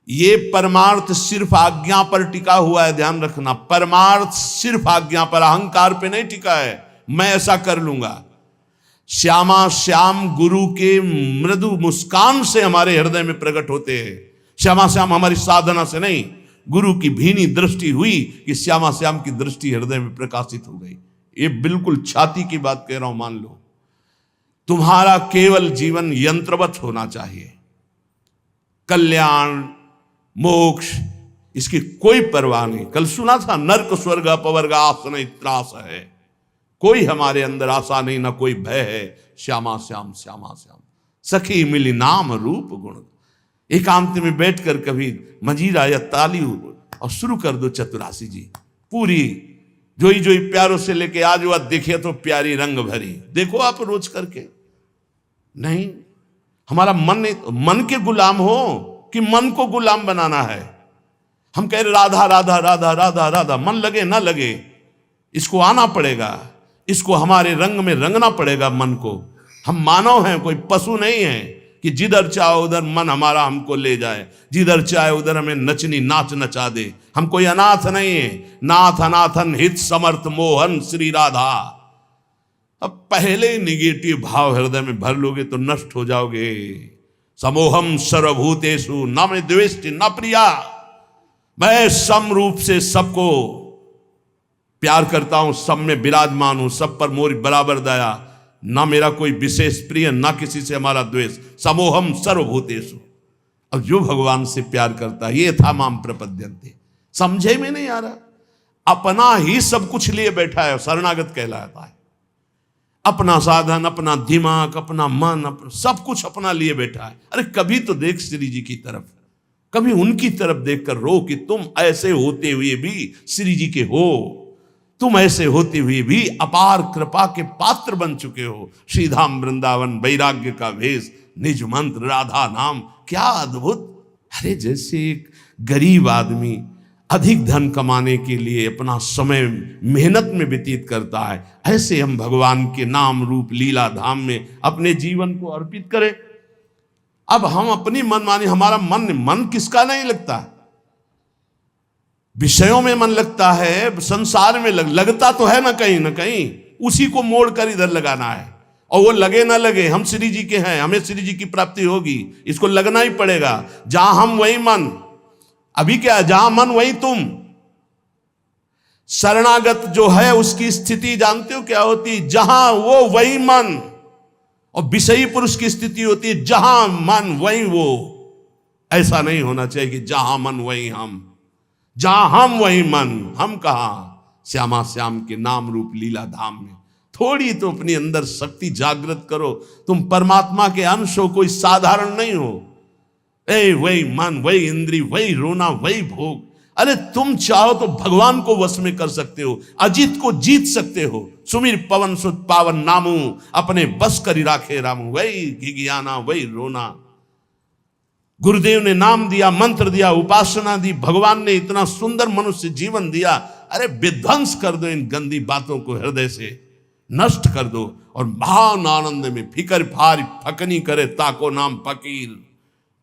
ये परमार्थ सिर्फ आज्ञा पर टिका हुआ है, ध्यान रखना। परमार्थ सिर्फ आज्ञा पर, अहंकार पे नहीं टिका है, मैं ऐसा कर लूंगा। श्यामा श्याम गुरु के मृदु मुस्कान से हमारे हृदय में प्रकट होते हैं। श्यामा श्याम हमारी साधना से नहीं, गुरु की भीनी दृष्टि हुई कि श्यामा श्याम की दृष्टि हृदय में प्रकाशित हो गई। ये बिल्कुल छाती की बात कह रहा हूं, मान लो। तुम्हारा केवल जीवन यंत्रवत होना चाहिए। कल्याण मोक्ष इसकी कोई परवाह नहीं। कल सुना था, नर्क स्वर्ग अपवर्ग आस नहीं त्रास है। कोई हमारे अंदर आशा नहीं, ना कोई भय है। श्यामा श्याम श्यामा श्याम सखी मिली नाम रूप गुण। एकांत में बैठकर कभी मजीरा या ताली और शुरू कर दो चतुरासी जी पूरी, जोई जोई प्यारों से लेके आज वह देखे तो प्यारी रंग भरी। देखो आप रोज करके। नहीं, हमारा मन नहीं, मन के गुलाम हो कि मन को गुलाम बनाना है। हम कह रहे राधा राधा राधा राधा राधा, मन लगे ना लगे, इसको आना पड़ेगा, इसको हमारे रंग में रंगना पड़ेगा मन को। हम मानव हैं, कोई पशु नहीं है कि जिधर चाहे उधर मन हमारा हमको ले जाए, जिधर चाहे उधर हमें नचनी नाच नचा दे। हम कोई अनाथ नहीं है। नाथ अनाथन हित समर्थ मोहन श्री राधा। अब पहले निगेटिव भाव हृदय में भर लोगे तो नष्ट हो जाओगे। समोहम सर्वभूतेषु न मे द्वेष्टि न प्रिया। मैं सम रूप से सबको प्यार करता हूं, सब में विराजमान हूं, सब पर मोरी बराबर दया। ना मेरा कोई विशेष प्रिय, ना किसी से हमारा द्वेष। समोहम सर्वभूतेषु। अब जो भगवान से प्यार करता है, ये था माम प्रपद्यन्ते। समझे में नहीं आ रहा, अपना ही सब कुछ लिए बैठा है, शरणागत कहलाता है। अपना साधन, अपना दिमाग, अपना मन, अपना सब कुछ अपना लिए बैठा है। अरे कभी तो देख श्री जी की तरफ, कभी उनकी तरफ देखकर रो कि तुम ऐसे होते हुए भी श्री जी के हो, तुम ऐसे होते हुए भी अपार कृपा के पात्र बन चुके हो। श्रीधाम वृंदावन वैराग्य का भेष, निज मंत्र राधा नाम, क्या अद्भुत। अरे जैसे एक गरीब आदमी अधिक धन कमाने के लिए अपना समय मेहनत में व्यतीत करता है, ऐसे हम भगवान के नाम रूप लीला धाम में अपने जीवन को अर्पित करें। अब हम अपनी मनमानी, हमारा मन किसका नहीं लगता, विषयों में मन लगता है, संसार में लगता तो है ना कहीं, उसी को मोड़ कर इधर लगाना है। और वो लगे ना लगे, हम श्री जी के हैं, हमें श्री जी की प्राप्ति होगी, इसको लगना ही पड़ेगा। जहां हम वही मन। अभी क्या, जहां मन वही तुम। शरणागत जो है उसकी स्थिति जानते हो क्या होती, जहां वो वही मन। और विषयी पुरुष की स्थिति होती है जहां मन वही वो। ऐसा नहीं होना चाहिए कि जहां मन वही हम, जहां हम वही मन। हम कहां, श्यामा श्याम के नाम रूप लीला धाम में। थोड़ी तो अपनी अंदर शक्ति जागृत करो। तुम परमात्मा के अंश हो, कोई साधारण नहीं हो। वही मन, वही इंद्री, वही रोना, वही भोग। अरे तुम चाहो तो भगवान को वश में कर सकते हो, अजीत को जीत सकते हो। सुमिर पवन सुत पावन नामू, अपने बस करी राखे रामू। वही घिघियाना, वही रोना। गुरुदेव ने नाम दिया, मंत्र दिया, उपासना दी, भगवान ने इतना सुंदर मनुष्य जीवन दिया। अरे विध्वंस कर दो इन गंदी बातों को, हृदय से नष्ट कर दो। और महान आनंद में फिकर फार फकनी करे ताको नाम फकीर।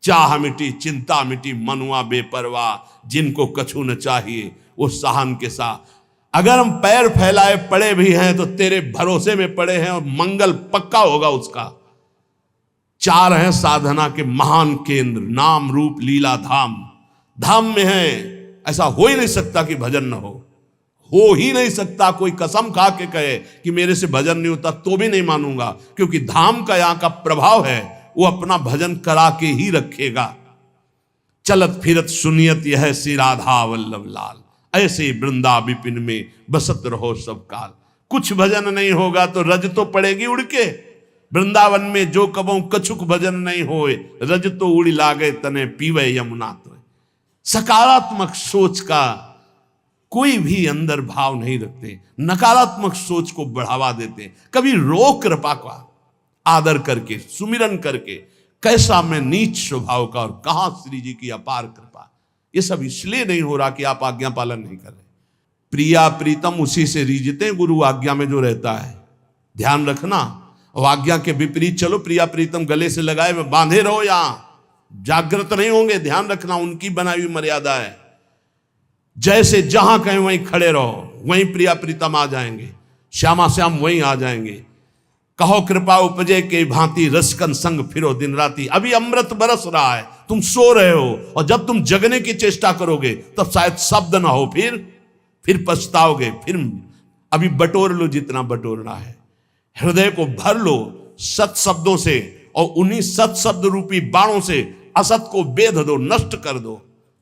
चाह मिटी चिंता मिटी मनुआ बेपरवाह। जिनको कछु न चाहिए वो सहन के साथ। अगर हम पैर फैलाए पड़े भी हैं तो तेरे भरोसे में पड़े हैं, और मंगल पक्का होगा उसका। चार हैं साधना के महान केंद्र, नाम रूप लीला धाम। धाम में है, ऐसा हो ही नहीं सकता कि भजन न हो ही नहीं सकता। कोई कसम खा के कहे कि मेरे से भजन नहीं होता तो भी नहीं मानूंगा, क्योंकि धाम का यहां का प्रभाव है, वो अपना भजन करा के ही रखेगा। चलत फिरत सुनियत यह श्री राधा वल्लभ लाल। ऐसे वृंदा विपिन में बसत रहो सब काल। कुछ भजन नहीं होगा तो रज तो पड़ेगी उड़ के। वृंदावन में जो कबों कछुक भजन नहीं होए, रज तो उड़ी लागे तने पीवे यमुना तो। सकारात्मक सोच का कोई भी अंदर भाव नहीं रखते, नकारात्मक सोच को बढ़ावा देते। कभी रो कृपा का आदर करके, सुमिरन करके, कैसा मैं नीच स्वभाव का और कहां श्री जी की अपार कृपा। ये सब इसलिए नहीं हो रहा कि आप आज्ञा पालन नहीं कर रहे। प्रिया प्रीतम उसी से रीझते, गुरु आज्ञा में जो रहता है, ध्यान रखना। और आज्ञा के विपरीत चलो, प्रिया प्रीतम गले से लगाए में बांधे रहो, यहां जागृत नहीं होंगे, ध्यान रखना, उनकी बनाई हुई मर्यादा है। जैसे जहां कहें वहीं खड़े रहो, वहीं प्रिया प्रीतम आ जाएंगे, श्यामा श्याम वहीं आ जाएंगे। कहो कृपा उपजे के भांति रसकन संग फिरो दिन राती। अभी अमृत बरस रहा है, तुम सो रहे हो, और जब तुम जगने की चेष्टा करोगे तब शायद शब्द ना हो, फिर पछताओगे। फिर अभी बटोर लो जितना बटोरना है, हृदय को भर लो सत शब्दों से, और उन्हीं सत शब्द रूपी बाणों से असत को बेध दो, नष्ट कर दो।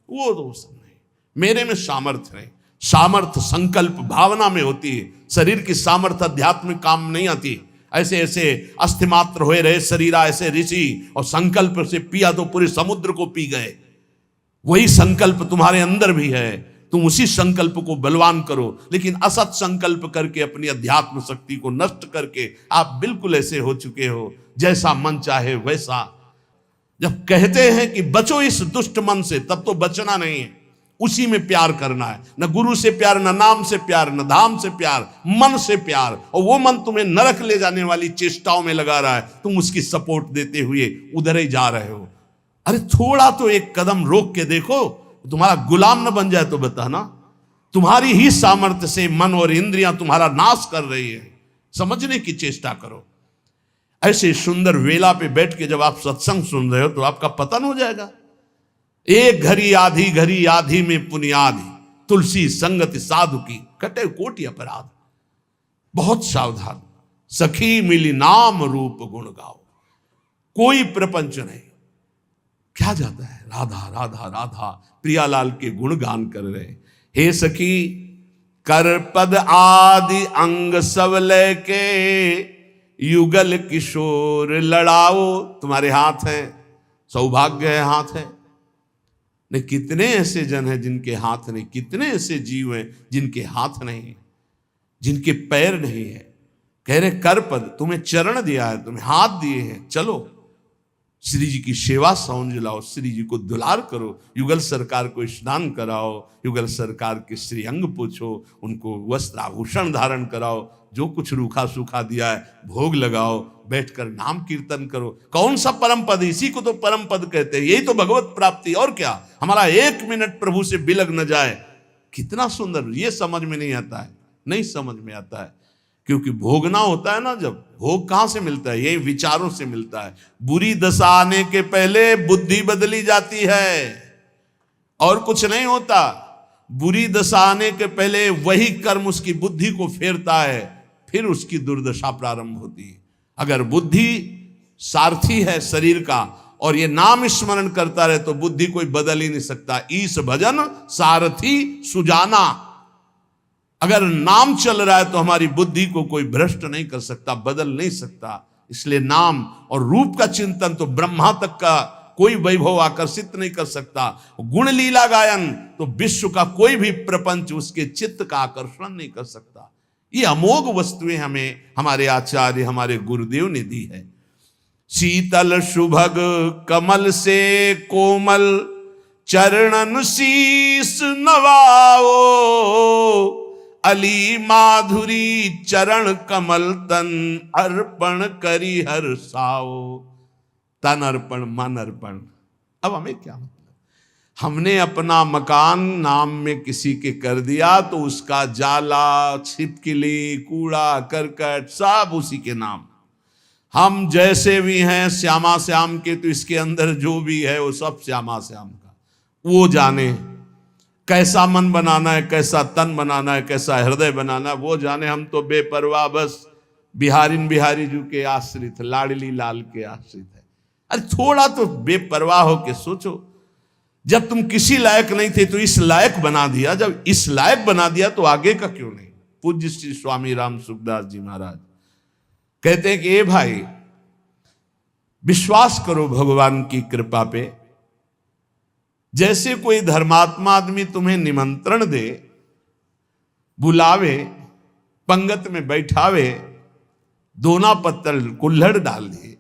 वो दोस्त नहीं, मेरे में सामर्थ्य है। सामर्थ्य संकल्प भावना में होती है। शरीर की सामर्थ्य अध्यात्म काम नहीं आती। ऐसे ऐसे अस्थिमात्र हुए रहे शरीरा ऐसे ऋषि, और संकल्प से पिया तो पूरे समुद्र को पी गए। वही संकल्प तुम्हारे अंदर भी है, तुम उसी संकल्प को बलवान करो। लेकिन असत संकल्प करके अपनी अध्यात्म शक्ति को नष्ट करके आप बिल्कुल ऐसे हो चुके हो, जैसा मन चाहे वैसा। जब कहते हैं कि बचो इस दुष्ट मन से, तब तो बचना नहीं है, उसी में प्यार करना है। न गुरु से प्यार, न नाम से प्यार, न धाम से प्यार, मन से प्यार। और वो मन तुम्हें नरक ले जाने वाली चेष्टाओं में लगा रहा है, तुम उसकी सपोर्ट देते हुए उधर ही जा रहे हो। अरे थोड़ा तो एक कदम रोक के देखो, तुम्हारा गुलाम न बन जाए तो बताना। तुम्हारी ही सामर्थ्य से मन और इंद्रियां तुम्हारा नाश कर रही है, समझने की चेष्टा करो। ऐसे सुंदर वेला पे बैठ के जब आप सत्संग सुन रहे हो तो आपका पतन हो जाएगा। एक घड़ी आधी में पुनियादि, तुलसी संगति साधु की कटे कोटि अपराध। बहुत सावधान, सखी मिली नाम रूप गुण गाओ। कोई प्रपंच नहीं, क्या जाता है, राधा राधा राधा, प्रियालाल के गुणगान कर रहे। हे सखी कर पद आदि अंग सब लेके, युगल किशोर लड़ाओ। तुम्हारे हाथ है, सौभाग्य है हाथ है। नहीं, कितने ऐसे जन हैं जिनके हाथ नहीं, कितने ऐसे जीव हैं जिनके हाथ नहीं है, जिनके पैर नहीं है। कह रहे कर पद, तुम्हें चरण दिया है, तुम्हें हाथ दिए हैं, चलो श्री जी की सेवा समझ लाओ, श्री जी को दुलार करो, युगल सरकार को स्नान कराओ, युगल सरकार के श्री अंग पूछो, उनको वस्त्र आभूषण धारण कराओ, जो कुछ रूखा सूखा दिया है भोग लगाओ, बैठकर नाम कीर्तन करो। कौन सा परम पद, इसी को तो परम पद कहते हैं। यही तो भगवत प्राप्ति, और क्या। हमारा एक मिनट प्रभु से बिलग न जाए, कितना सुंदर। ये समझ में नहीं आता है, नहीं समझ में आता है, क्योंकि भोगना होता है ना। जब भोग कहां से मिलता है, यही विचारों से मिलता है। बुरी दशा आने के पहले बुद्धि बदली जाती है, और कुछ नहीं होता। बुरी दशा आने के पहले वही कर्म उसकी बुद्धि को फेरता है, फिर उसकी दुर्दशा प्रारंभ होती है। अगर बुद्धि सारथी है शरीर का, और ये नाम स्मरण करता रहे, तो बुद्धि कोई बदल ही नहीं सकता। ईश भजन सारथी सुजाना। अगर नाम चल रहा है तो हमारी बुद्धि को कोई भ्रष्ट नहीं कर सकता, बदल नहीं सकता। इसलिए नाम और रूप का चिंतन तो ब्रह्मा तक का कोई वैभव आकर्षित नहीं कर सकता। गुण लीला गायन तो विश्व का कोई भी प्रपंच उसके चित्त का आकर्षण नहीं कर सकता। ये अमोघ वस्तुएं हमें हमारे आचार्य, हमारे गुरुदेव ने दी है। शीतल सुभग कमल से कोमल, चरणन शीस नवाओ। अली माधुरी चरण कमल, तन अर्पण करी हर्षाओ। तन अर्पण, मन अर्पण। अब हमें क्या मतलब, हमने अपना मकान नाम में किसी के कर दिया, तो उसका जाला, छिपकली, कूड़ा करकट सब उसी के नाम। हम जैसे भी हैं श्यामा श्याम के, तो इसके अंदर जो भी है वो सब श्यामा श्याम का। वो जाने कैसा मन बनाना है, कैसा तन बनाना है, कैसा हृदय बनाना है, वो जाने। हम तो बेपरवाह बस बिहारी जी के आश्रित, लाडली लाल के आश्रित है। अरे थोड़ा तो बेपरवाह हो के सोचो। जब तुम किसी लायक नहीं थे तो इस लायक बना दिया, जब इस लायक बना दिया तो आगे का क्यों नहीं। पूज्य श्री स्वामी राम सुखदास जी महाराज कहते हैं कि ए भाई, विश्वास करो भगवान की कृपा पे। जैसे कोई धर्मात्मा आदमी तुम्हें निमंत्रण दे, बुलावे, पंगत में बैठावे, दोना पत्तल कुल्हड़ डाल दिए।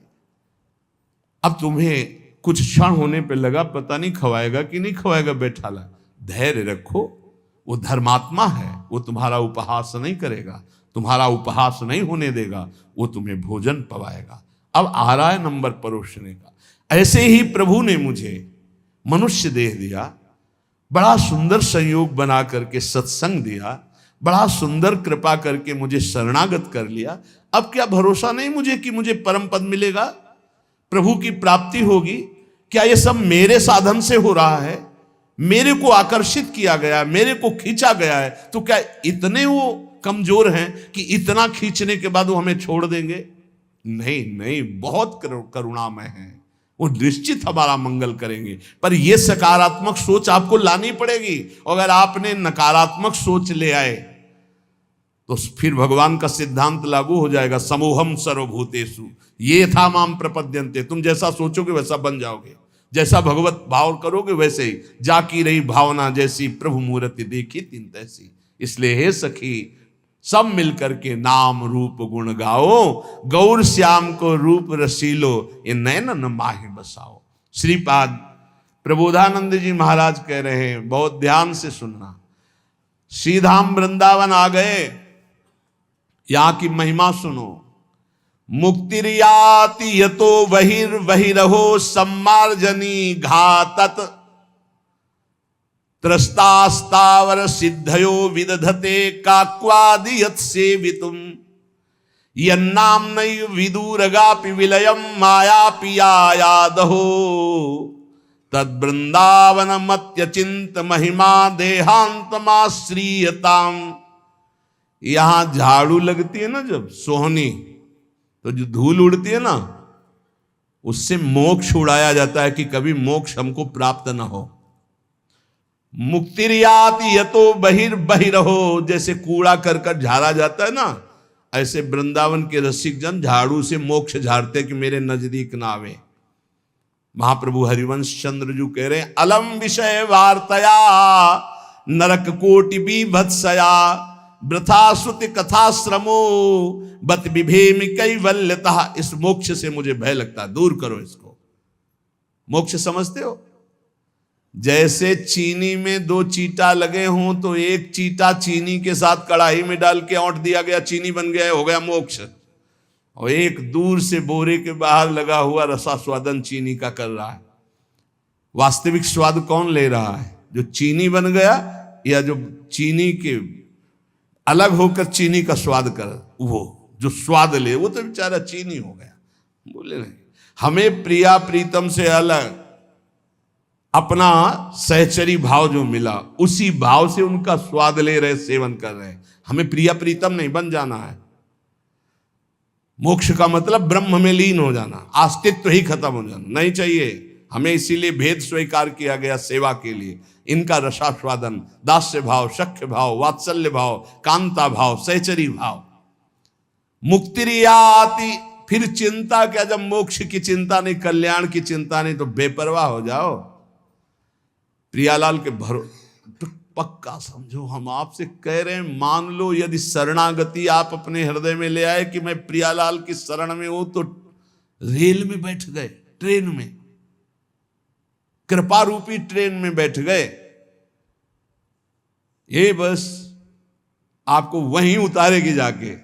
अब तुम्हें कुछ क्षण होने पे लगा पता नहीं खवाएगा कि नहीं खवाएगा, बैठा ला। धैर्य रखो, वो धर्मात्मा है, वो तुम्हारा उपहास नहीं करेगा, तुम्हारा उपहास नहीं होने देगा, वो तुम्हें भोजन पवाएगा। अब आ रहा है नंबर परोसने का। ऐसे ही प्रभु ने मुझे मनुष्य देह दिया, बड़ा सुंदर संयोग बना करके सत्संग दिया, बड़ा सुंदर कृपा करके मुझे शरणागत कर लिया। अब क्या भरोसा नहीं मुझे कि मुझे परम पद मिलेगा, प्रभु की प्राप्ति होगी? क्या ये सब मेरे साधन से हो रहा है? मेरे को आकर्षित किया गया, मेरे को खींचा गया है, तो क्या इतने वो कमजोर हैं कि इतना खींचने के बाद वो हमें छोड़ देंगे? नहीं नहीं, बहुत करुणामय हैं, वो निश्चित हमारा मंगल करेंगे। पर ये सकारात्मक सोच आपको लानी पड़ेगी। अगर आपने नकारात्मक सोच ले आए तो फिर भगवान का सिद्धांत लागू हो जाएगा, समूहम सर्वभूतेषु ये था माम प्रपद्यन्ते। तुम जैसा सोचोगे वैसा बन जाओगे, जैसा भगवत भाव करोगे वैसे ही। जाकी रही भावना जैसी, प्रभु मूर्ति देखी तिन तैसी। इसलिए हे सखी, सब मिलकर के नाम रूप गुण गाओ, गौर श्याम को रूप रसीलो, ये नैन न माहि बसाओ। श्रीपाद प्रबोधानंद जी महाराज कह रहे हैं, बहुत ध्यान से सुनना। श्रीधाम वृंदावन आ गए, यहां की महिमा सुनो। मुक्तिर्याति यतो बहिर्बहिरहो सम्मार्जनी घातत, त्रस्तास्तावर सिद्धयो विदधते काक्वादियत सेवितुम, यन्नाम नैव विदूरगापि विलयम माया पियायादहो, तद्वृंदावन मत्यचिंत महिमा देहांतमाश्रीयताम। यहां झाड़ू लगती है ना जब सोहनी, तो जो धूल उड़ती है ना, उससे मोक्ष उड़ाया जाता है कि कभी मोक्ष हमको प्राप्त ना हो। मुक्तिर्याति यतो बहिर्बहिरहो, जैसे कूड़ा करकट झाड़ा जाता है ना, ऐसे वृंदावन के रसिक जन झाड़ू से मोक्ष झाड़ते कि मेरे नजदीक ना आवे। महाप्रभु हरिवंश चंद्र जी कह रहे हैं, अलम विषय वार्तया नरक कोटि बीभत्सया, वृथा श्रुति कथा श्रमो बत विभेमि कैवल्यतः। इस मोक्ष से मुझे भय लगता है, दूर करो इसको। मोक्ष समझते हो? जैसे चीनी में दो चीटा लगे हों तो एक चीटा चीनी के साथ कढ़ाई में डाल के औंट दिया गया, चीनी बन गया, हो गया मोक्ष। और एक दूर से बोरे के बाहर लगा हुआ रसास्वादन चीनी का कर रहा है। वास्तविक स्वाद कौन ले रहा है? जो चीनी बन गया या जो चीनी के अलग होकर चीनी का स्वाद कर, वो जो स्वाद ले वो तो बेचारा चीनी हो गया। बोले नहीं, हमें प्रिया प्रीतम से अलग अपना सहचरी भाव जो मिला, उसी भाव से उनका स्वाद ले रहे, सेवन कर रहे हैं। हमें प्रिया प्रीतम नहीं बन जाना है। मोक्ष का मतलब ब्रह्म में लीन हो जाना, अस्तित्व ही खत्म हो जाना नहीं चाहिए हमें। इसीलिए भेद स्वीकार किया गया सेवा के लिए। इनका रसास्वादन, दास्य भाव, सख्य भाव, वात्सल्य भाव, कांता भाव, सहचरी भाव। मुक्तिर्याति, फिर चिंता क्या? जब मोक्ष की चिंता नहीं, कल्याण की चिंता नहीं, तो बेपरवाह हो जाओ। प्रियालाल के तो पक्का समझो, हम आपसे कह रहे हैं, मान लो यदि शरणागति आप अपने हृदय में ले आए कि मैं प्रियालाल की शरण में हूं, तो रेल में बैठ गए, ट्रेन में, कृपा रूपी ट्रेन में बैठ गए। ये बस आपको वहीं उतारेगी जाके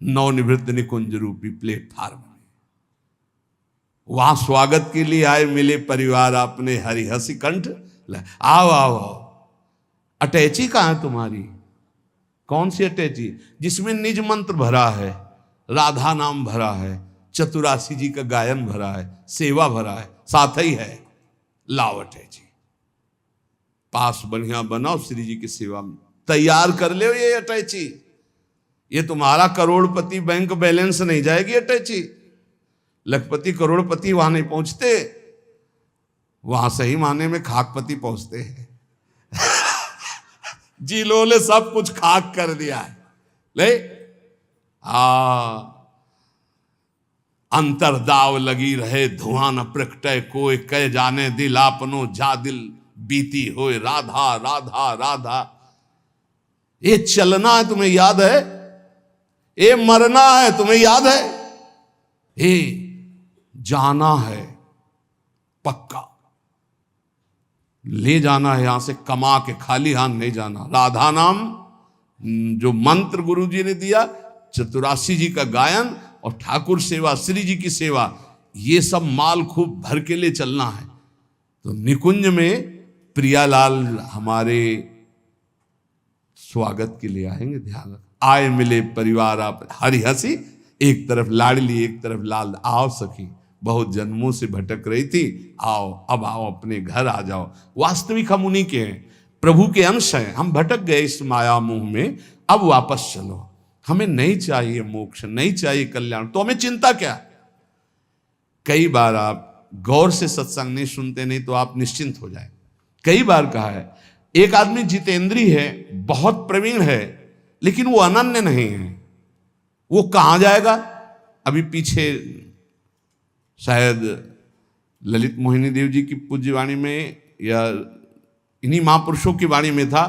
नवनिवृत्त निकुंज रूपी प्लेटफार्म में। वहां स्वागत के लिए आए, मिले परिवार अपने हरि हसी कंठ, आओ आओ आओ। अटैची कहां है तुम्हारी? कौन सी अटैची? जिसमें निज मंत्र भरा है, राधा नाम भरा है, चतुरासी जी का गायन भरा है, सेवा भरा है, साथ ही है। लाओ अटैची, पास बढ़िया बनाओ, श्री जी की सेवा में तैयार कर ले ये अटैची। ये तुम्हारा करोड़पति बैंक बैलेंस नहीं जाएगी अटैची। लखपति करोड़पति वहां नहीं पहुंचते, वहां सही माने में खाकपति पहुंचते हैं। जिलों ने सब कुछ खाक कर दिया है। ले अंतरदाव लगी रहे, धुआं न प्रकटे कोई, कह जाने दिल आपनो जा दिल बीती होए, राधा राधा राधा। ये चलना है तुम्हें याद है? ये मरना है तुम्हें याद है? ये जाना है पक्का, ले जाना है यहां से, कमा के खाली हाथ नहीं जाना। राधा नाम जो मंत्र गुरु जी ने दिया, चतुरासी जी का गायन और ठाकुर सेवा, श्री जी की सेवा, ये सब माल खूब भर के लिए चलना है। तो निकुंज में प्रियालाल हमारे स्वागत के लिए आएंगे। ध्यान रख, आए मिले परिवार आप हरी हंसी, एक तरफ लाडली एक तरफ लाल। आओ सखी, बहुत जन्मों से भटक रही थी, आओ अब आओ, अपने घर आ जाओ। वास्तविक हम उन्हीं के हैं, प्रभु के अंश हैं। हम भटक गए इस माया मोह में, अब वापस चलो। हमें नहीं चाहिए मोक्ष, नहीं चाहिए कल्याण, तो हमें चिंता क्या। कई बार आप गौर से सत्संग नहीं सुनते, नहीं तो आप निश्चिंत हो जाए। कई बार कहा है, एक आदमी जितेंद्री है, बहुत प्रवीण है, लेकिन वो अनन्य नहीं है। वो कहां जाएगा। अभी पीछे शायद ललित मोहिनी देव जी की पूज्य वाणी में या इन्हीं महापुरुषों की वाणी में था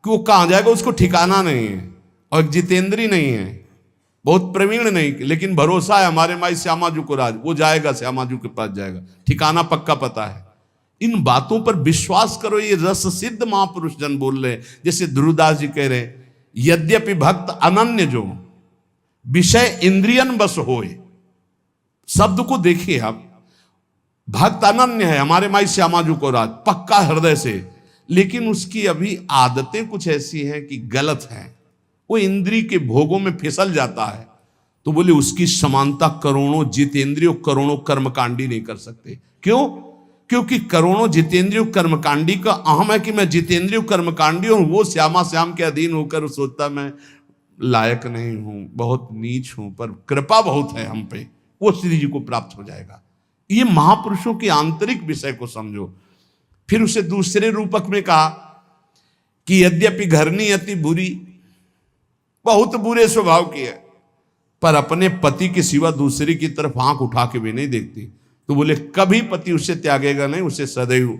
कि वो कहां जाएगा, उसको ठिकाना नहीं है। और जितेंद्री नहीं है, बहुत प्रवीण नहीं, लेकिन भरोसा है हमारे माई श्यामा जी को राज, वो जाएगा, श्यामा जी के पास जाएगा, ठिकाना पक्का पता है। इन बातों पर विश्वास करो, ये रस सिद्ध महापुरुष जन बोल रहे हैं। जैसे ध्रुवदास जी कह रहे हैं, यद्यपि भक्त अनन्य जो विषय इंद्रियन बस होए। शब्द को देखिए आप, भक्त अनन्य है हमारे माई श्यामा जी को राज, पक्का हृदय से, लेकिन उसकी अभी आदतें कुछ ऐसी हैं कि गलत हैं, वो इंद्री के भोगों में फिसल जाता है। तो बोले उसकी समानता करोड़ों जितेंद्रियों करोड़ों कर्मकांडी नहीं कर सकते। क्यों? क्योंकि करोड़ों जितेंद्रियों कर्मकांडी का अहम है कि मैं जितेंद्रियों कर्मकांडी हूं, वो श्यामा श्याम के अधीन होकर सोचता मैं लायक नहीं हूं, बहुत नीच हूं, पर कृपा बहुत है हम पे, वो श्री जी को प्राप्त हो जाएगा। ये महापुरुषों के आंतरिक विषय को समझो। फिर उसे दूसरे रूपक में कहा कि यद्यपि घरनी अति बुरी, बहुत बुरे स्वभाव की है, पर अपने पति के सिवा दूसरे की तरफ आंख उठा के भी नहीं देखती। तो बोले कभी पति उसे त्यागेगा नहीं, उसे सदैव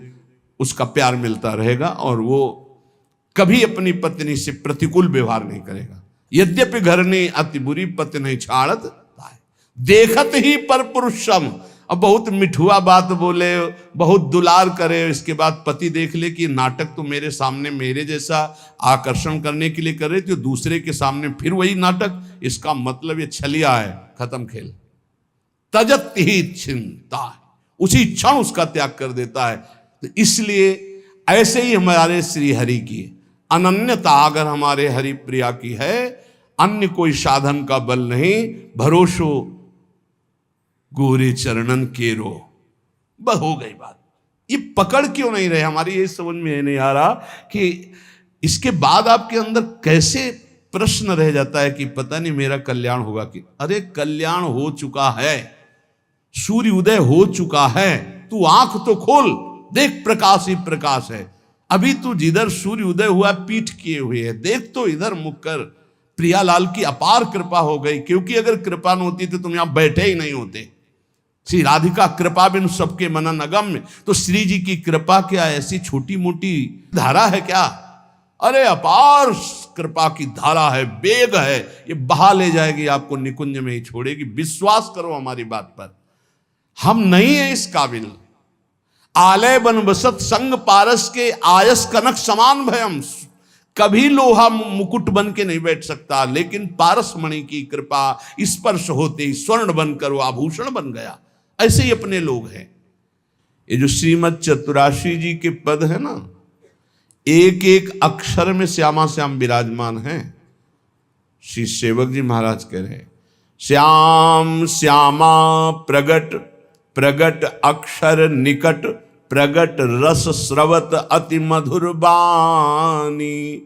उसका प्यार मिलता रहेगा और वो कभी अपनी पत्नी से प्रतिकूल व्यवहार नहीं करेगा। यद्यपि घरनी अति बुरी, पति नहीं छाड़त देखत ही पर पुरुषम। अब बहुत मिठुआ बात बोले, बहुत दुलार करे, इसके बाद पति देख ले कि नाटक तो मेरे सामने मेरे जैसा आकर्षण करने के लिए कर रहे थे, दूसरे के सामने फिर वही नाटक, इसका मतलब ये छलिया है, खत्म खेल। तजत ही चिंता, उसी क्षण उसका त्याग कर देता है। तो इसलिए ऐसे ही हमारे श्री हरि की अनन्यता अगर हमारे हरि प्रिया की है, अन्य कोई साधन का बल नहीं, भरोसो गोरे चरणन केरो। बस हो गई बात। ये पकड़ क्यों नहीं रहे हमारी, ये समझ में नहीं आ रहा कि इसके बाद आपके अंदर कैसे प्रश्न रह जाता है कि पता नहीं मेरा कल्याण होगा कि, अरे कल्याण हो चुका है, सूर्य उदय हो चुका है, तू आंख तो खोल, देख प्रकाश ही प्रकाश है। अभी तू जिधर सूर्य उदय हुआ पीठ किए हुए है, देख तो इधर मुख कर। प्रियालाल की अपार कृपा हो गई, क्योंकि अगर कृपा न होती तो तुम यहां बैठे ही नहीं होते। श्री राधिका कृपा बिन सबके मनन अगम्य। तो श्री जी की कृपा क्या ऐसी छोटी मोटी धारा है क्या? अरे अपार कृपा की धारा है, वेग है, ये बहा ले जाएगी आपको, निकुंज में ही छोड़ेगी। विश्वास करो हमारी बात पर, हम नहीं है इस काबिल। आलय बन बसत संग पारस के आयस कनक समान भयम। कभी लोहा मुकुट बन के नहीं बैठ सकता, लेकिन पारस मणि की कृपा स्पर्श होते ही स्वर्ण बनकर वो आभूषण बन गया। ऐसे ही अपने लोग हैं। ये जो श्रीमद चतुराशी जी के पद है ना, एक एक अक्षर में श्यामा श्याम विराजमान है। श्री सेवक जी महाराज कह रहे हैं, श्याम श्यामा प्रगट प्रगट अक्षर निकट, प्रगट रस स्रवत अति मधुर बानी।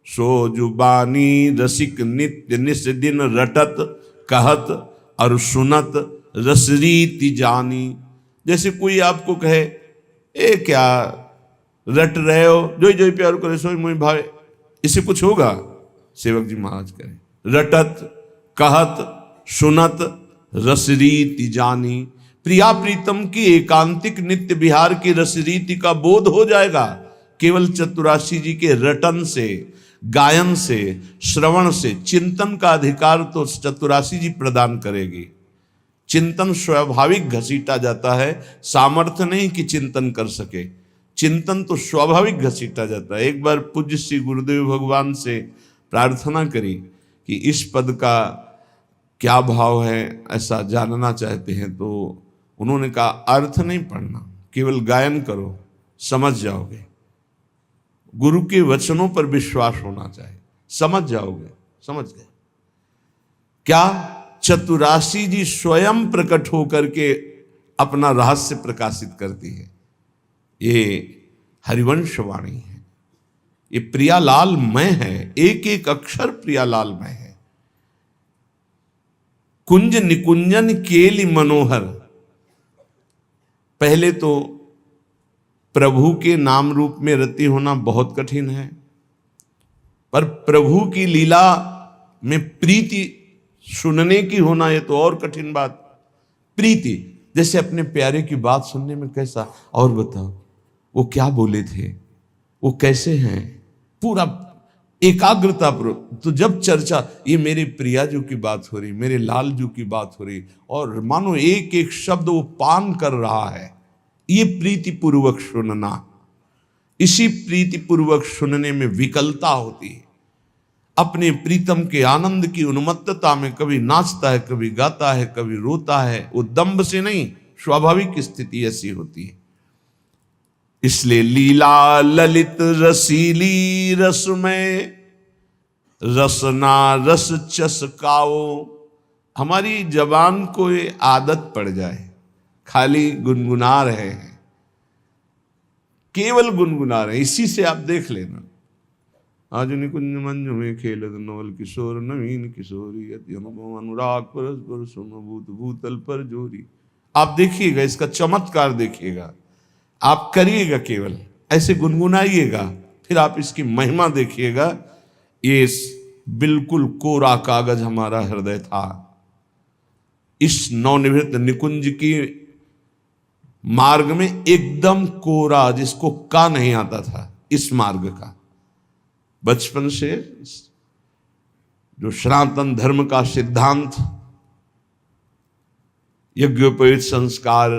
सो जुबानी रसिक नित्य निस दिन रटत, कहत और सुनत रसरीति जानी। जैसे कोई आपको कहे, ए क्या रट रहे हो, जो जो प्यार करे सो मोहि भावे, इससे कुछ होगा? सेवक जी महाराज करें, रटत कहत सुनत रसरीति जानी। प्रिया प्रीतम की एकांतिक नित्य विहार की रसरीति का बोध हो जाएगा केवल चतुराशी जी के रटन से, गायन से, श्रवण से। चिंतन का अधिकार तो चतुराशी जी प्रदान करेगी। चिंतन स्वाभाविक घसीटा जाता है, सामर्थ्य नहीं कि चिंतन कर सके। चिंतन तो स्वाभाविक घसीटा जाता है। एक बार पूज्य श्री गुरुदेव भगवान से प्रार्थना करी कि इस पद का क्या भाव है, ऐसा जानना चाहते हैं। तो उन्होंने कहा अर्थ नहीं पढ़ना, केवल गायन करो, समझ जाओगे। गुरु के वचनों पर विश्वास होना चाहिए, समझ जाओगे। समझ गए क्या? चतुरासी जी स्वयं प्रकट होकर के अपना रहस्य प्रकाशित करती है। ये हरिवंश वाणी है, ये प्रियालाल मय है, एक एक अक्षर प्रियालाल मय है। कुंज निकुंजन केली मनोहर। पहले तो प्रभु के नाम रूप में रति होना बहुत कठिन है, पर प्रभु की लीला में प्रीति सुनने की होना ये तो और कठिन बात। प्रीति जैसे अपने प्यारे की बात सुनने में कैसा, और बताओ वो क्या बोले थे, वो कैसे हैं, पूरा एकाग्रता पर। तो जब चर्चा ये मेरे प्रियाजू की बात हो रही, मेरे लालजू की बात हो रही, और मानो एक एक शब्द वो पान कर रहा है, ये प्रीतिपूर्वक सुनना। इसी प्रीतिपूर्वक सुनने में विकलता होती है। अपने प्रीतम के आनंद की उन्मत्तता में कभी नाचता है, कभी गाता है, कभी रोता है। वो दंभ से नहीं, स्वाभाविक स्थिति ऐसी होती है। इसलिए लीला ललित रसीली रसमय, रसना रस चसकाओ। हमारी जबान को ये आदत पड़ जाए, खाली गुनगुना रहे हैं, केवल गुनगुना रहे हैं। इसी से आप देख लेना, आज निकुंज मंजु में खेलत नवल किशोर, नवीन किशोरी अति अनुभव अनुराग परस्पर सुमभूत भूतल पर जोरी। आप देखिएगा, इसका चमत्कार देखिएगा, आप करिएगा, केवल ऐसे गुनगुनाइएगा, फिर आप इसकी महिमा देखिएगा। ये बिल्कुल कोरा कागज हमारा हृदय था। इस नवनिवृत्त निकुंज की मार्ग में एकदम कोरा, जिसको का नहीं आता था इस मार्ग का। बचपन से जो सनातन धर्म का सिद्धांत, यज्ञोपवीत संस्कार,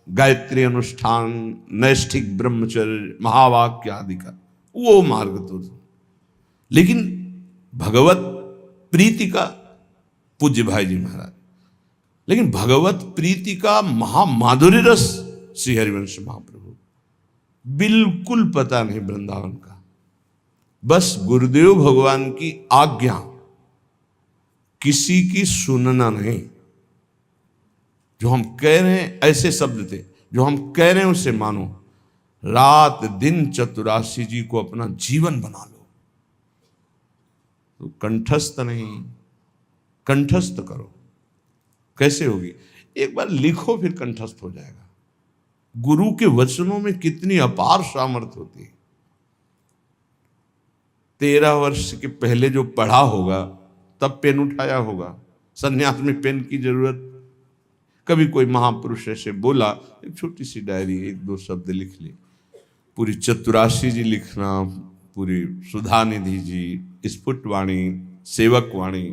गायत्री अनुष्ठान, नैष्ठिक ब्रह्मचर्य, महावाक्य आदि का वो मार्ग तो था। लेकिन भगवत प्रीति का, पूज्य भाई जी महाराज, लेकिन भगवत प्रीति का महामाधुर्य रस श्री हरिवंश महाप्रभु बिल्कुल पता नहीं वृंदावन का। बस गुरुदेव भगवान की आज्ञा, किसी की सुनना नहीं। जो हम कह रहे हैं, ऐसे शब्द थे, जो हम कह रहे हैं उसे मानो। रात दिन चतुरासी जी को अपना जीवन बना लो। तो कंठस्थ नहीं, कंठस्थ करो। कैसे होगी? एक बार लिखो, फिर कंठस्थ हो जाएगा। गुरु के वचनों में कितनी अपार सामर्थ्य होती है। 13 वर्ष के पहले जो पढ़ा होगा, तब पेन उठाया होगा। संन्यास में पेन की जरूरत, कभी कोई महापुरुष ऐसे बोला, एक छोटी सी डायरी, 1-2 शब्द लिख ली। पूरी चतुरासी जी लिखना, पूरी सुधा निधि जी, स्फुट वाणी, सेवक वाणी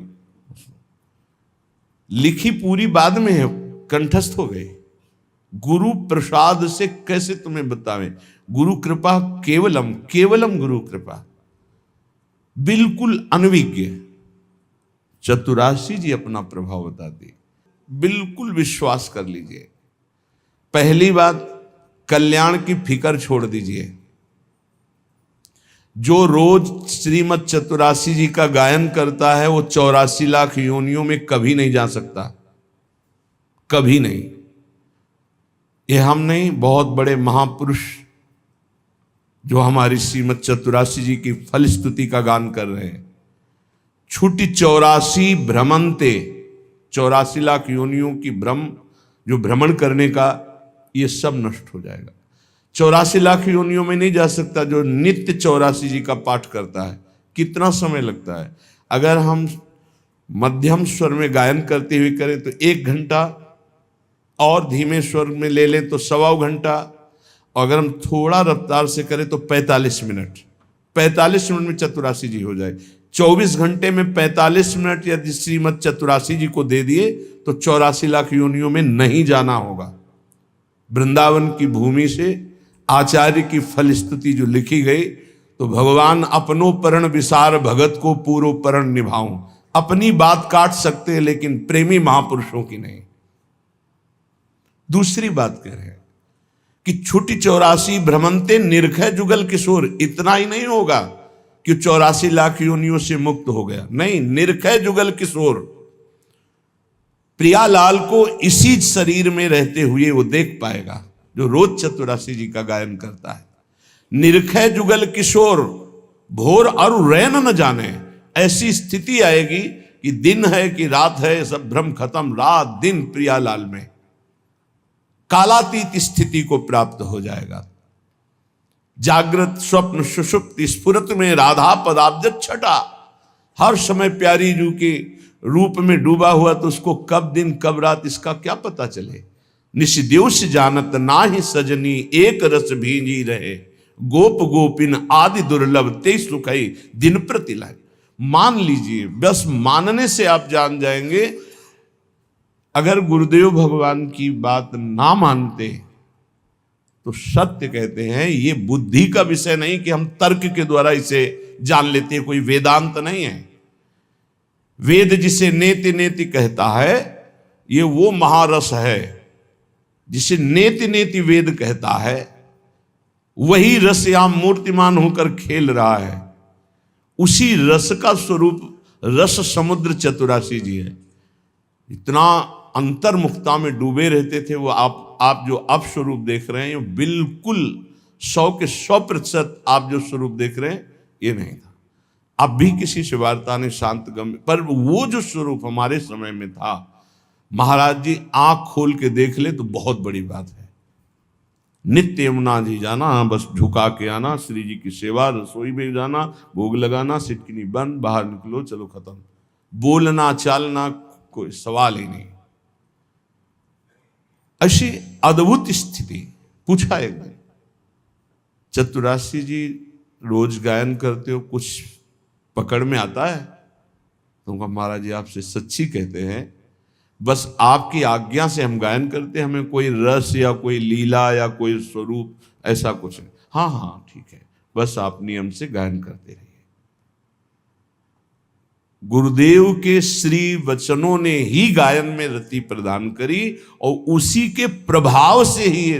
लिखी पूरी, बाद में है, कंठस्थ हो गई। गुरु प्रसाद से कैसे तुम्हें बतावें? गुरु कृपा केवलम, केवलम गुरु कृपा, बिल्कुल अनविज्ञ। चतुरासी जी अपना प्रभाव बताती, बिल्कुल विश्वास कर लीजिए। पहली बात, कल्याण की फिक्र छोड़ दीजिए। जो रोज श्रीमद चतुरासी जी का गायन करता है, वो 84 लाख योनियों में कभी नहीं जा सकता, कभी नहीं। ये हम नहीं, बहुत बड़े महापुरुष जो हमारी श्रीमद चतुरासी जी की फलस्तुति का गान कर रहे हैं। छुटी 84 भ्रमंते, 84 लाख योनियों की भ्रम, जो भ्रमण करने का, ये सब नष्ट हो जाएगा। 84 लाख योनियों में नहीं जा सकता जो नित्य 84 जी का पाठ करता है। कितना समय लगता है? अगर हम मध्यम स्वर में गायन करते हुए करें तो 1 घंटा, और धीमे स्वर में ले लें तो 1.25 घंटा, और अगर हम थोड़ा रफ्तार से करें तो 45 मिनट। 45 मिनट में चतुरासी जी हो जाए। 24 घंटे में 45 मिनट यदि श्रीमद चतुरासी जी को दे दिए तो 84 लाख योनियों में नहीं जाना होगा। वृंदावन की भूमि से आचार्य की फलस्तुति जो लिखी गई, तो भगवान अपनो परण विसार भगत को पूरो परण निभाऊं। अपनी बात काट सकते हैं, लेकिन प्रेमी महापुरुषों की नहीं। दूसरी बात कह रहे हैं कि छुटी 84 भ्रमंते निर्खय जुगल किशोर। इतना ही नहीं होगा कि 84 लाख योनियों से मुक्त हो गया, नहीं, निर्खय जुगल किशोर प्रियालाल को इसी शरीर में रहते हुए वो देख पाएगा जो रोज चतुरासी जी का गायन करता है। निर्खय जुगल किशोर भोर और रैन न जाने, ऐसी स्थिति आएगी कि दिन है कि रात है, सब भ्रम खत्म, रात दिन प्रियालाल में कालातीत स्थिति को प्राप्त हो जाएगा। जागृत स्वप्न सुषुप्ति स्फुरत में राधा पदाब्ज छटा, हर समय प्यारी जू के रूप में डूबा हुआ, तो उसको कब दिन कब रात इसका क्या पता चले। निशिदेश जानत नाही सजनी एक रस भींजी रहे, गोप गोपिन आदि दुर्लभ ते सुखई दिन प्रतिलय। मान लीजिए, बस मानने से आप जान जाएंगे। अगर गुरुदेव भगवान की बात ना मानते तो सत्य कहते हैं ये बुद्धि का विषय नहीं कि हम तर्क के द्वारा इसे जान लेते, कोई वेदांत नहीं है। वेद जिसे नेति नेति कहता है, ये वो महारस है जिसे नेति नेति वेद कहता है। वही रस यहां मूर्तिमान होकर खेल रहा है। उसी रस का स्वरूप रस समुद्र चतुरासी जी है। इतना अंतर्मुखता में डूबे रहते थे वो। आप जो अब स्वरूप देख रहे हैं, बिल्कुल 100 के 100% आप जो स्वरूप देख रहे हैं ये नहीं था। अब भी किसी से वार्ता नहीं, शांत गम, पर वो जो स्वरूप हमारे समय में था, महाराज जी आंख खोल के देख ले तो बहुत बड़ी बात है। नित्य यमुना जी जाना, बस झुका के आना, श्री जी की सेवा, रसोई में जाना, भोग लगाना, सिटकिनी बंद, बाहर निकलो, चलो खत्म। बोलना चालना कोई सवाल ही नहीं। ऐसी अद्भुत स्थिति। पूछा एक दिन, चतुरासी जी रोज गायन करते हो, कुछ पकड़ में आता है? तो कहा महाराज जी आपसे सच्ची कहते हैं, बस आपकी आज्ञा से हम गायन करते, हमें कोई रस या कोई लीला या कोई स्वरूप ऐसा कुछ नहीं। हाँ हाँ ठीक है, बस आप नियम से गायन करते रहिए। गुरुदेव के श्री वचनों ने ही गायन में रति प्रदान करी और उसी के प्रभाव से ही,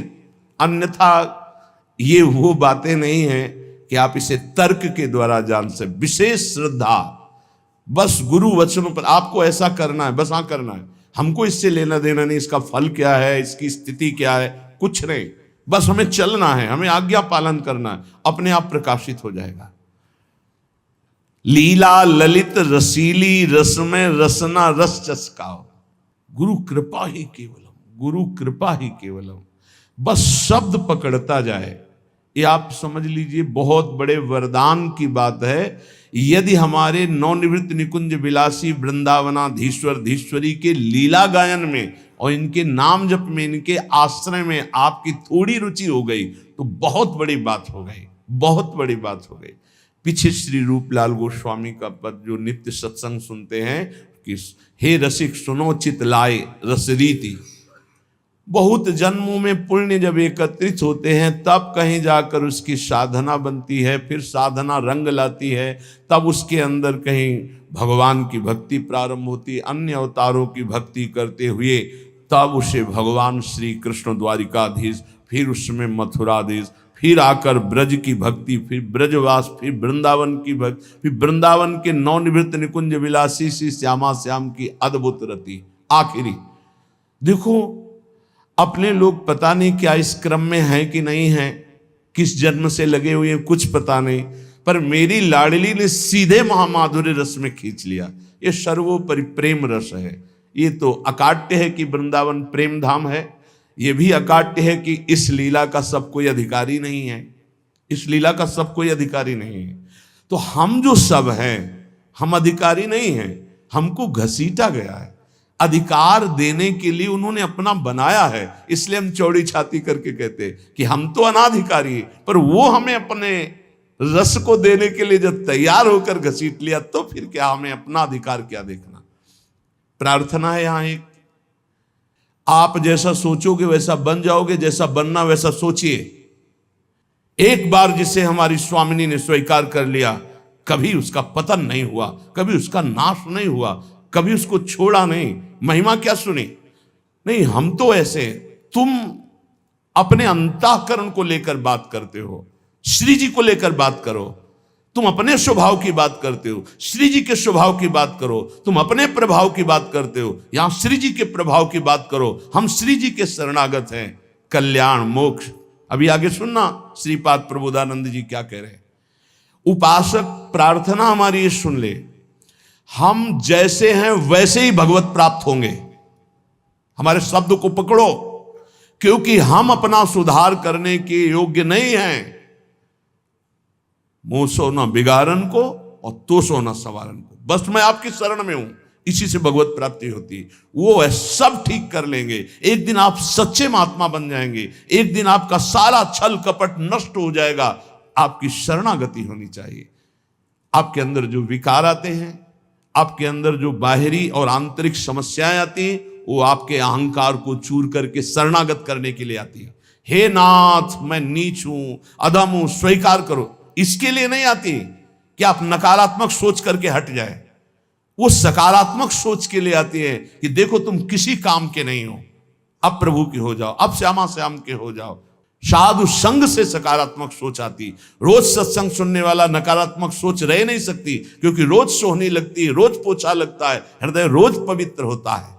अन्यथा ये वो बातें नहीं हैं कि आप इसे तर्क के द्वारा जान से। विशेष श्रद्धा, बस गुरु वचनों पर आपको ऐसा करना है, बस हाँ करना है, हमको इससे लेना देना नहीं, इसका फल क्या है, इसकी स्थिति क्या है, कुछ नहीं, बस हमें चलना है, हमें आज्ञा पालन करना है, अपने आप प्रकाशित हो जाएगा। लीला ललित रसीली रस में रसना रस चस्काओ, गुरु कृपा ही केवलम, गुरु कृपा ही केवलम। बस शब्द पकड़ता जाए, ये आप समझ लीजिए बहुत बड़े वरदान की बात है। यदि हमारे नवनिवृत्त निकुंज विलासी वृंदावनाधीश्वर धीश्वरी के लीला गायन में और इनके नाम जप में, इनके आश्रय में आपकी थोड़ी रुचि हो गई तो बहुत बड़ी बात हो गई, बहुत बड़ी बात हो गई। पीछे श्री रूपलाल गोस्वामी का पद जो नित्य सत्संग सुनते हैं कि हे रसिक सुनो चित लाए रस रीति। बहुत जन्मों में पुण्य जब एकत्रित होते हैं तब कहीं जाकर उसकी साधना बनती है, फिर साधना रंग लाती है, तब उसके अंदर कहीं भगवान की भक्ति प्रारंभ होती है। अन्य अवतारों की भक्ति करते हुए तब उसे भगवान श्री कृष्ण द्वारिकाधीश, फिर उसमें मथुराधीश, फिर आकर ब्रज की भक्ति, फिर ब्रजवास, फिर वृंदावन की भक्ति, फिर वृंदावन के नवनिवृत्त निकुंज विलासी श्री श्यामा श्याम की अद्भुत रति। आखिरी देखो, अपने लोग पता नहीं क्या इस क्रम में हैं कि नहीं हैं, किस जन्म से लगे हुए हैं कुछ पता नहीं, पर मेरी लाडली ने सीधे महामाधुर्य रस में खींच लिया। ये सर्वोपरि प्रेम रस है। ये तो अकाट्य है कि वृंदावन प्रेम धाम है, ये भी अकाट्य है कि इस लीला का सब कोई अधिकारी नहीं है, इस लीला का सब कोई अधिकारी नहीं है। तो हम जो सब हैं, हम अधिकारी नहीं हैं, हमको घसीटा गया है। अधिकार देने के लिए उन्होंने अपना बनाया है, इसलिए हम चौड़ी छाती करके कहते हैं कि हम तो अनाधिकारी हैं, पर वो हमें अपने रस को देने के लिए जब तैयार होकर घसीट लिया तो फिर क्या हमें अपना अधिकार क्या देखना। प्रार्थना है यहां एक, आप जैसा सोचोगे वैसा बन जाओगे, जैसा बनना वैसा सोचिए। एक बार जिसे हमारी स्वामिनी ने स्वीकार कर लिया, कभी उसका पतन नहीं हुआ, कभी उसका नाश नहीं हुआ, कभी उसको छोड़ा नहीं। महिमा क्या सुनी नहीं, हम तो ऐसे तुम अपने अंतःकरण को लेकर बात करते हो, श्री जी को लेकर बात करो। तुम अपने स्वभाव की बात करते हो, श्री जी के स्वभाव की बात करो। तुम अपने प्रभाव की बात करते हो, यहां श्री जी के प्रभाव की बात करो। हम श्री जी के शरणागत हैं, कल्याण मोक्ष। अभी आगे सुनना श्रीपाद प्रबोधानंद जी क्या कह रहे हैं। उपासक प्रार्थना हमारी ये सुन ले, हम जैसे हैं वैसे ही भगवत प्राप्त होंगे। हमारे शब्द को पकड़ो, क्योंकि हम अपना सुधार करने के योग्य नहीं हैं। मुंह सो न बिगाड़न को और तो सो न सवारन को, बस मैं आपकी शरण में हूं, इसी से भगवत प्राप्ति होती है। वो है सब ठीक कर लेंगे। एक दिन आप सच्चे महात्मा बन जाएंगे, एक दिन आपका सारा छल कपट नष्ट हो जाएगा। आपकी शरणागति होनी चाहिए। आपके अंदर जो विकार आते हैं, आपके अंदर जो बाहरी और आंतरिक समस्याएं आती हैं, वो आपके अहंकार को चूर करके शरणागत करने के लिए आती है। हे नाथ, मैं नीच हूं, अधम हूं, स्वीकार करो। इसके लिए नहीं आती कि आप नकारात्मक सोच करके हट जाए, वो सकारात्मक सोच के लिए आती है कि देखो तुम किसी काम के नहीं हो, अब प्रभु की हो जाओ, अब श्यामा श्याम के हो जाओ। साधु संग से सकारात्मक सोच आती। रोज सत्संग सुनने वाला नकारात्मक सोच रह नहीं सकती, क्योंकि रोज सोहनी लगती है, रोज पोछा लगता है, हृदय रोज पवित्र होता है।